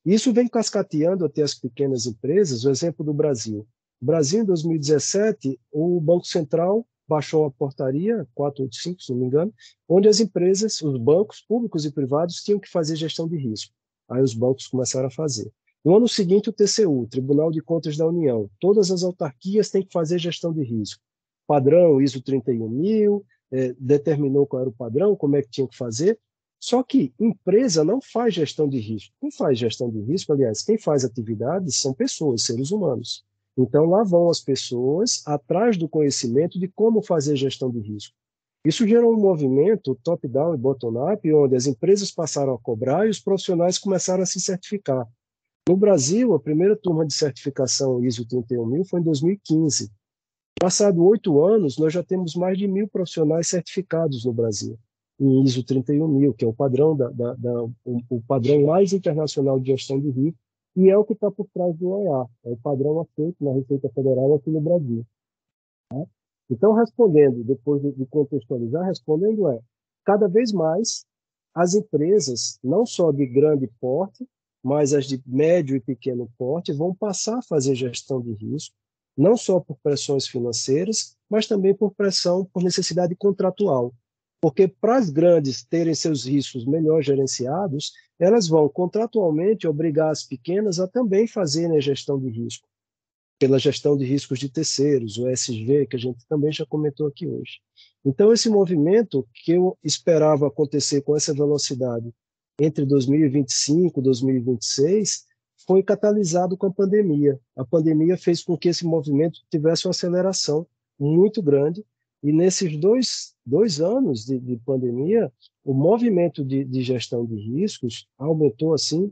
Isso vem cascateando até as pequenas empresas, o exemplo do Brasil. No Brasil, em 2017, o Banco Central baixou a portaria 485, se não me engano, onde as empresas, os bancos públicos e privados, tinham que fazer gestão de risco. Aí os bancos começaram a fazer. No ano seguinte, o TCU, Tribunal de Contas da União, todas as autarquias têm que fazer gestão de risco. Padrão ISO 31000, determinou qual era o padrão, como é que tinha que fazer. Só que empresa não faz gestão de risco. Quem faz gestão de risco, aliás, quem faz atividades são pessoas, seres humanos. Então, lá vão as pessoas atrás do conhecimento de como fazer gestão de risco. Isso gerou um movimento top-down e bottom-up, onde as empresas passaram a cobrar e os profissionais começaram a se certificar. No Brasil, a primeira turma de certificação ISO 31000 foi em 2015. Passado 8 anos, nós já temos mais de 1.000 profissionais certificados no Brasil, em ISO 31000, que é o padrão, o padrão mais internacional de gestão de risco, e é o que está por trás do OEA, é o padrão aceito na Receita Federal aqui no Brasil. Tá? Então, respondendo, depois de contextualizar, cada vez mais as empresas, não só de grande porte, mas as de médio e pequeno porte, vão passar a fazer gestão de risco, não só por pressões financeiras, mas também por necessidade contratual. Porque para as grandes terem seus riscos melhor gerenciados, elas vão contratualmente obrigar as pequenas a também fazerem a gestão de risco, pela gestão de riscos de terceiros, o ESG, que a gente também já comentou aqui hoje. Então, esse movimento que eu esperava acontecer com essa velocidade entre 2025 e 2026 foi catalisado com a pandemia. A pandemia fez com que esse movimento tivesse uma aceleração muito grande, e nesses dois anos de pandemia, o movimento de gestão de riscos aumentou assim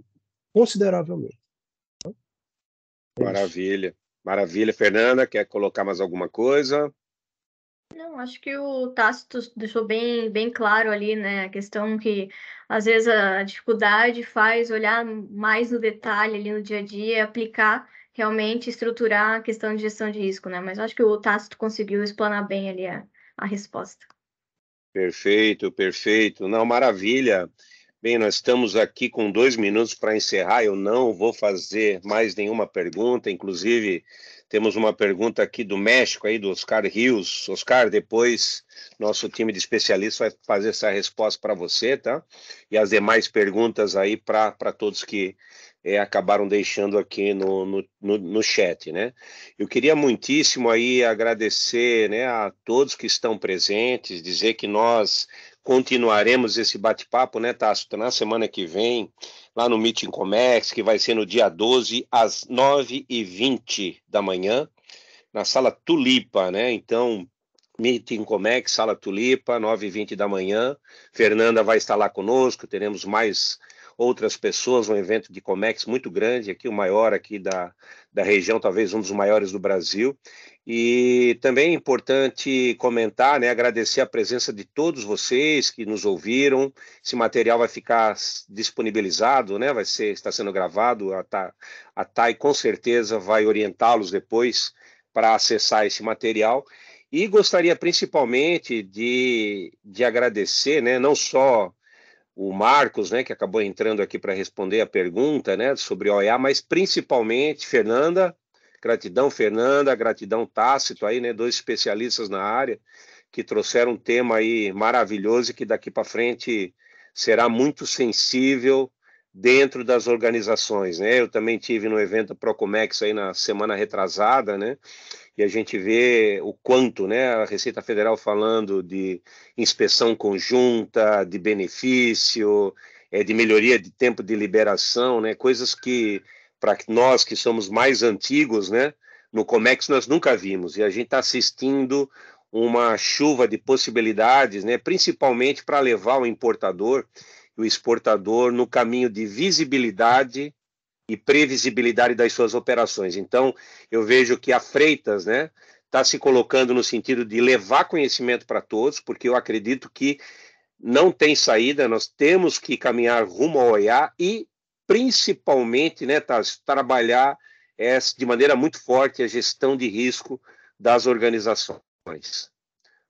consideravelmente. Maravilha. Maravilha. Fernanda, quer colocar mais alguma coisa? Não, acho que o Tácito deixou bem claro ali, né? A questão que, às vezes, a dificuldade faz olhar mais no detalhe ali no dia a dia e aplicar, realmente estruturar a questão de gestão de risco, né? Mas acho que o Tácito conseguiu explanar bem ali a resposta. Perfeito, perfeito. Não, maravilha. Bem, nós estamos aqui com 2 minutos para encerrar. Eu não vou fazer mais nenhuma pergunta. Inclusive, Temos uma pergunta aqui do México, aí do Oscar Rios. Oscar, depois nosso time de especialistas vai fazer essa resposta para você, tá? E as demais perguntas aí para todos que acabaram deixando aqui no chat, né? Eu queria muitíssimo aí agradecer, né, a todos que estão presentes, dizer que nós continuaremos esse bate-papo, né, Tássio, na semana que vem, lá no Meeting Comex, que vai ser no dia 12, às 9h20 da manhã, na Sala Tulipa, né? Então, Meeting Comex, Sala Tulipa, 9h20 da manhã. Fernanda vai estar lá conosco, teremos mais outras pessoas, um evento de Comex muito grande, aqui o maior aqui da região, talvez um dos maiores do Brasil. E também é importante comentar, né, agradecer a presença de todos vocês que nos ouviram. Esse material vai ficar disponibilizado, né, está sendo gravado, a Thay com certeza vai orientá-los depois para acessar esse material. E gostaria principalmente de agradecer, né, não só o Marcos, né, que acabou entrando aqui para responder a pergunta, né, sobre OEA, mas principalmente Fernanda, gratidão Tácito aí, né, 2 especialistas na área que trouxeram um tema aí maravilhoso e que daqui para frente será muito sensível dentro das organizações, né? Eu também tive no evento Procomex aí na semana retrasada, né? E a gente vê o quanto, né, a Receita Federal falando de inspeção conjunta, de benefício, de melhoria de tempo de liberação, né, coisas que, para nós que somos mais antigos, né, no Comex nós nunca vimos, e a gente está assistindo uma chuva de possibilidades, né, principalmente para levar o importador e o exportador no caminho de visibilidade e previsibilidade das suas operações. Então, eu vejo que a Freitas, né, está se colocando no sentido de levar conhecimento para todos, porque eu acredito que não tem saída, nós temos que caminhar rumo ao OEA e, principalmente, né, trabalhar de maneira muito forte a gestão de risco das organizações.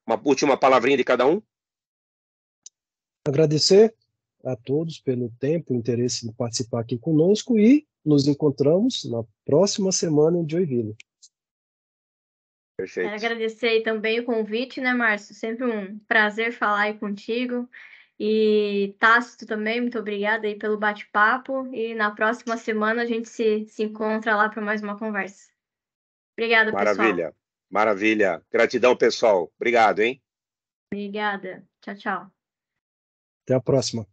Uma última palavrinha de cada um? Agradecer a todos pelo tempo, o interesse de participar aqui conosco e nos encontramos na próxima semana em Joinville. Perfeito. Quero agradecer também o convite, né, Márcio? Sempre um prazer falar aí contigo. E Tácito também, muito obrigada aí pelo bate-papo. E na próxima semana a gente se encontra lá para mais uma conversa. Obrigada, Maravilha, pessoal. maravilha. Gratidão, pessoal. Obrigado, hein? Obrigada. Tchau, tchau. Até a próxima.